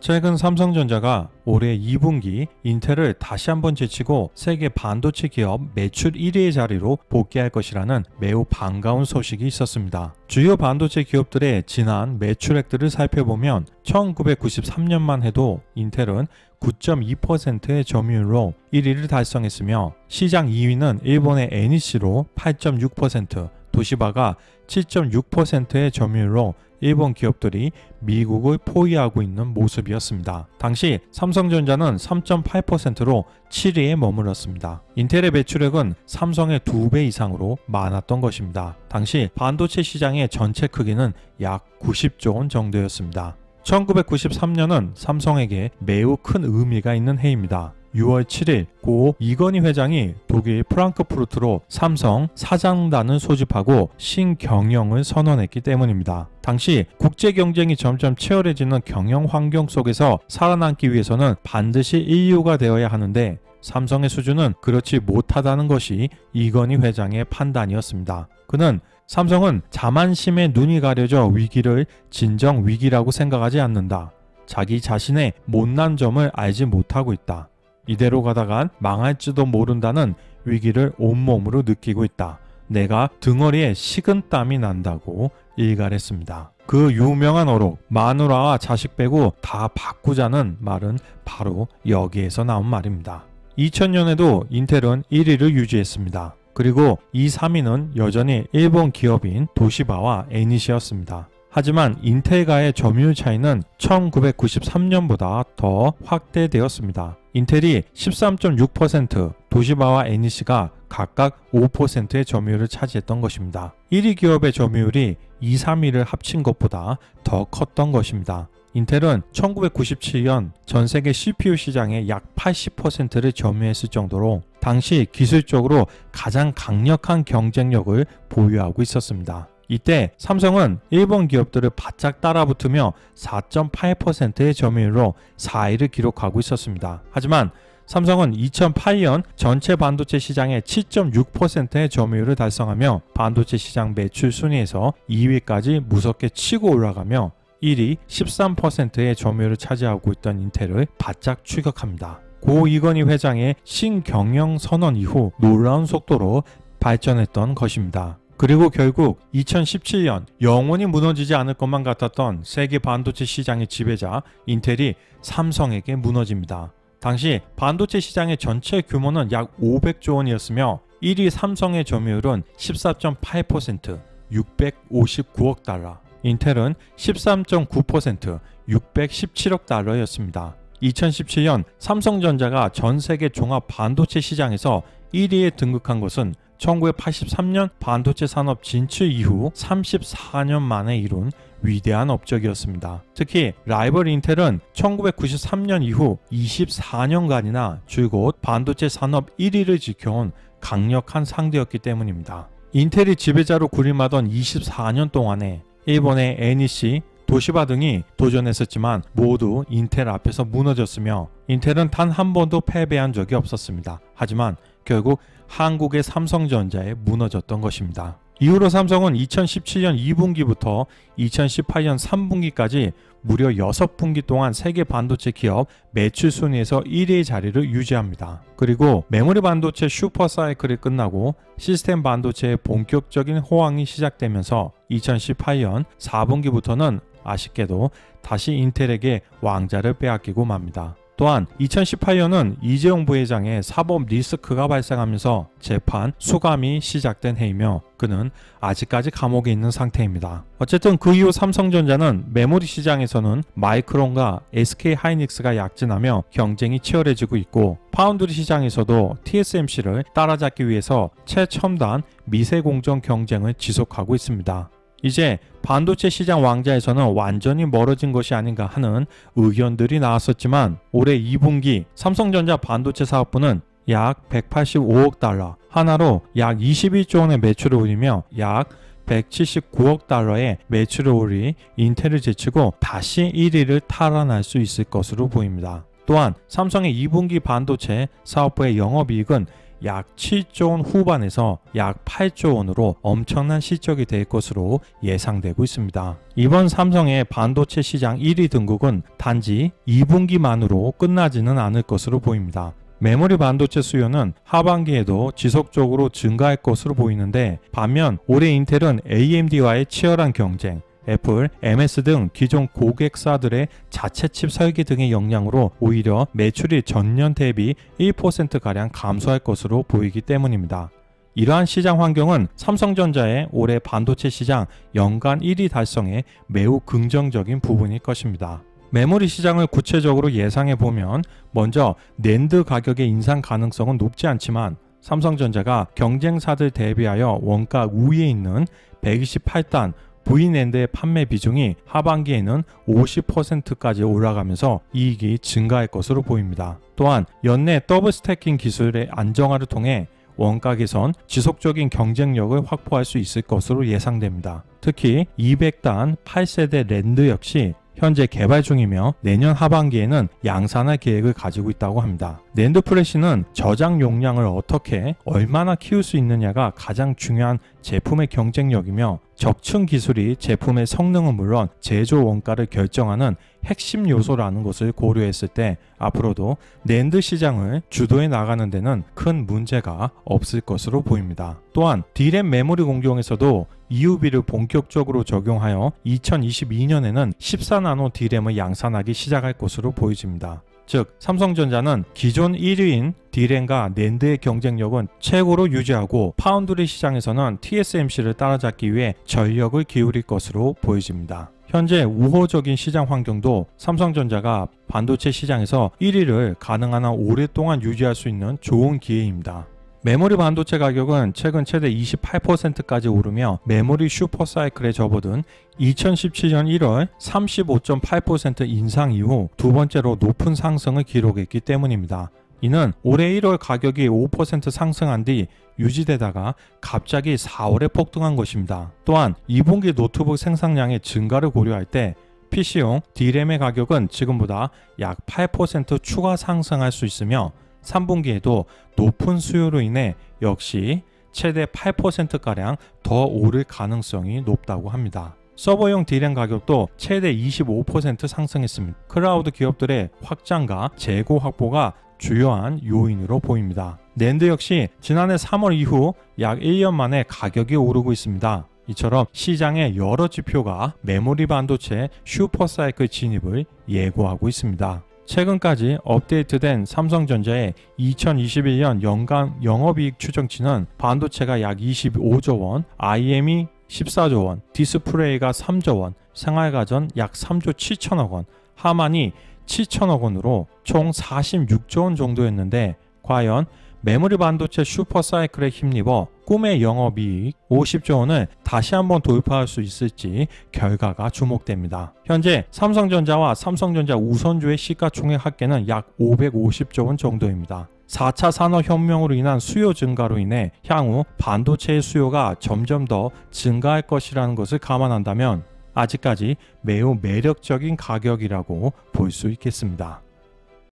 최근 삼성전자가 올해 2분기 인텔을 다시 한번 제치고 세계 반도체 기업 매출 1위의 자리로 복귀할 것이라는 매우 반가운 소식이 있었습니다. 주요 반도체 기업들의 지난 매출액들을 살펴보면 1993년만 해도 인텔은 9.2%의 점유율로 1위를 달성했으며 시장 2위는 일본의 NEC로 8.6%, 도시바가 7.6%의 점유율로 일본 기업들이 미국을 포위하고 있는 모습이었습니다. 당시 삼성전자는 3.8%로 7위에 머물렀습니다. 인텔의 매출액은 삼성의 2배 이상으로 많았던 것입니다. 당시 반도체 시장의 전체 크기는 약 90조 원 정도였습니다. 1993년은 삼성에게 매우 큰 의미가 있는 해입니다. 6월 7일 고 이건희 회장이 독일 프랑크푸르트로 삼성 사장단을 소집하고 신경영을 선언했기 때문입니다. 당시 국제 경쟁이 점점 치열해지는 경영 환경 속에서 살아남기 위해서는 반드시 인류가 되어야 하는데 삼성의 수준은 그렇지 못하다는 것이 이건희 회장의 판단이었습니다. 그는 삼성은 자만심에 눈이 가려져 위기를 진정 위기라고 생각하지 않는다. 자기 자신의 못난 점을 알지 못하고 있다. 이대로 가다간 망할지도 모른다는 위기를 온몸으로 느끼고 있다. 내가 등허리에 식은땀이 난다고 일갈했습니다. 그 유명한 어록 마누라와 자식 빼고 다 바꾸자는 말은 바로 여기에서 나온 말입니다. 2000년에도 인텔은 1위를 유지했습니다. 그리고 2, 3위는 여전히 일본 기업인 도시바와 NEC였습니다. 하지만 인텔과의 점유율 차이는 1993년보다 더 확대되었습니다. 인텔이 13.6%, 도시바와 NEC가 각각 5%의 점유율을 차지했던 것입니다. 1위 기업의 점유율이 2, 3위를 합친 것보다 더 컸던 것입니다. 인텔은 1997년 전 세계 CPU 시장의 약 80%를 점유했을 정도로 당시 기술적으로 가장 강력한 경쟁력을 보유하고 있었습니다. 이때 삼성은 일본 기업들을 바짝 따라붙으며 4.8%의 점유율로 4위를 기록하고 있었습니다. 하지만 삼성은 2008년 전체 반도체 시장의 7.6%의 점유율을 달성하며 반도체 시장 매출 순위에서 2위까지 무섭게 치고 올라가며 1위 13%의 점유율을 차지하고 있던 인텔을 바짝 추격합니다. 고 이건희 회장의 신경영 선언 이후 놀라운 속도로 발전했던 것입니다. 그리고 결국 2017년 영원히 무너지지 않을 것만 같았던 세계 반도체 시장의 지배자 인텔이 삼성에게 무너집니다. 당시 반도체 시장의 전체 규모는 약 500조 원이었으며 1위 삼성의 점유율은 14.8%, 659억 달러, 인텔은 13.9%, 617억 달러였습니다. 2017년 삼성전자가 전 세계 종합 반도체 시장에서 1위에 등극한 것은 1983년 반도체 산업 진출 이후 34년 만에 이룬 위대한 업적이었습니다. 특히 라이벌 인텔은 1993년 이후 24년간이나 줄곧 반도체 산업 1위를 지켜온 강력한 상대였기 때문입니다. 인텔이 지배자로 군림하던 24년 동안에 일본의 NEC, 도시바 등이 도전했었지만 모두 인텔 앞에서 무너졌으며 인텔은 단 한 번도 패배한 적이 없었습니다. 하지만 결국 한국의 삼성전자에 무너졌던 것입니다. 이후로 삼성은 2017년 2분기부터 2018년 3분기까지 무려 6분기 동안 세계 반도체 기업 매출 순위에서 1위의 자리를 유지합니다. 그리고 메모리 반도체 슈퍼 사이클이 끝나고 시스템 반도체의 본격적인 호황이 시작되면서 2018년 4분기부터는 아쉽게도 다시 인텔에게 왕자를 빼앗기고 맙니다. 또한 2018년은 이재용 부회장의 사법 리스크가 발생하면서 재판 수감이 시작된 해이며 그는 아직까지 감옥에 있는 상태입니다. 어쨌든 그 이후 삼성전자는 메모리 시장에서는 마이크론과 SK하이닉스가 약진하며 경쟁이 치열해지고 있고 파운드리 시장에서도 TSMC를 따라잡기 위해서 최첨단 미세공정 경쟁을 지속하고 있습니다. 이제 반도체 시장 왕자에서는 완전히 멀어진 것이 아닌가 하는 의견들이 나왔었지만 올해 2분기 삼성전자 반도체 사업부는 약 185억 달러, 하나로 약 21조 원의 매출을 올리며 약 179억 달러의 매출을 올리 인텔을 제치고 다시 1위를 탈환할 수 있을 것으로 보입니다. 또한 삼성의 2분기 반도체 사업부의 영업이익은 약 7조 원 후반에서 약 8조 원으로 엄청난 실적이 될 것으로 예상되고 있습니다. 이번 삼성의 반도체 시장 1위 등극은 단지 2분기만으로 끝나지는 않을 것으로 보입니다. 메모리 반도체 수요는 하반기에도 지속적으로 증가할 것으로 보이는데, 반면 올해 인텔은 AMD와의 치열한 경쟁, 애플, MS 등 기존 고객사들의 자체 칩 설계 등의 영향으로 오히려 매출이 전년 대비 1%가량 감소할 것으로 보이기 때문입니다. 이러한 시장 환경은 삼성전자의 올해 반도체 시장 연간 1위 달성에 매우 긍정적인 부분일 것입니다. 메모리 시장을 구체적으로 예상해 보면, 먼저 낸드 가격의 인상 가능성은 높지 않지만 삼성전자가 경쟁사들 대비하여 원가 우위에 있는 128단 V낸드의 판매 비중이 하반기에는 50%까지 올라가면서 이익이 증가할 것으로 보입니다. 또한 연내 더블 스태킹 기술의 안정화를 통해 원가 개선, 지속적인 경쟁력을 확보할 수 있을 것으로 예상됩니다. 특히 200단 8세대 랜드 역시 현재 개발 중이며 내년 하반기에는 양산할 계획을 가지고 있다고 합니다. 낸드 플래시는 저장 용량을 어떻게 얼마나 키울 수 있느냐가 가장 중요한 제품의 경쟁력이며, 적층 기술이 제품의 성능은 물론 제조 원가를 결정하는 핵심 요소라는 것을 고려했을 때 앞으로도 낸드 시장을 주도해 나가는 데는 큰 문제가 없을 것으로 보입니다. 또한 D램 메모리 공정에서도 EUV를 본격적으로 적용하여 2022년에는 14나노 D램을 양산하기 시작할 것으로 보여집니다. 즉, 삼성전자는 기존 1위인 D램과 낸드의 경쟁력은 최고로 유지하고 파운드리 시장에서는 TSMC를 따라잡기 위해 전력을 기울일 것으로 보여집니다. 현재 우호적인 시장 환경도 삼성전자가 반도체 시장에서 1위를 가능한 한 오랫동안 유지할 수 있는 좋은 기회입니다. 메모리 반도체 가격은 최근 최대 28%까지 오르며 메모리 슈퍼사이클에 접어든 2017년 1월 35.8% 인상 이후 두 번째로 높은 상승을 기록했기 때문입니다. 이는 올해 1월 가격이 5% 상승한 뒤 유지되다가 갑자기 4월에 폭등한 것입니다. 또한 2분기 노트북 생산량의 증가를 고려할 때 PC용 D램의 가격은 지금보다 약 8% 추가 상승할 수 있으며 3분기에도 높은 수요로 인해 역시 최대 8%가량 더 오를 가능성이 높다고 합니다. 서버용 D램 가격도 최대 25% 상승했습니다. 클라우드 기업들의 확장과 재고 확보가 주요한 요인으로 보입니다. 낸드 역시 지난해 3월 이후 약 1년 만에 가격이 오르고 있습니다. 이처럼 시장의 여러 지표가 메모리 반도체 슈퍼사이클 진입을 예고하고 있습니다. 최근까지 업데이트된 삼성전자의 2021년 연간 영업이익 추정치는 반도체가 약 25조 원, IM이 14조 원, 디스플레이가 3조 원, 생활가전 약 3조 7천억 원, 하만이 7천억 원으로 총 46조 원 정도였는데, 과연 메모리 반도체 슈퍼사이클에 힘입어 꿈의 영업이익 50조 원을 다시 한번 돌파할 수 있을지 결과가 주목됩니다. 현재 삼성전자와 삼성전자 우선주의 시가총액 합계는 약 550조 원 정도입니다. 4차 산업혁명으로 인한 수요 증가로 인해 향후 반도체의 수요가 점점 더 증가할 것이라는 것을 감안한다면 아직까지 매우 매력적인 가격이라고 볼 수 있겠습니다.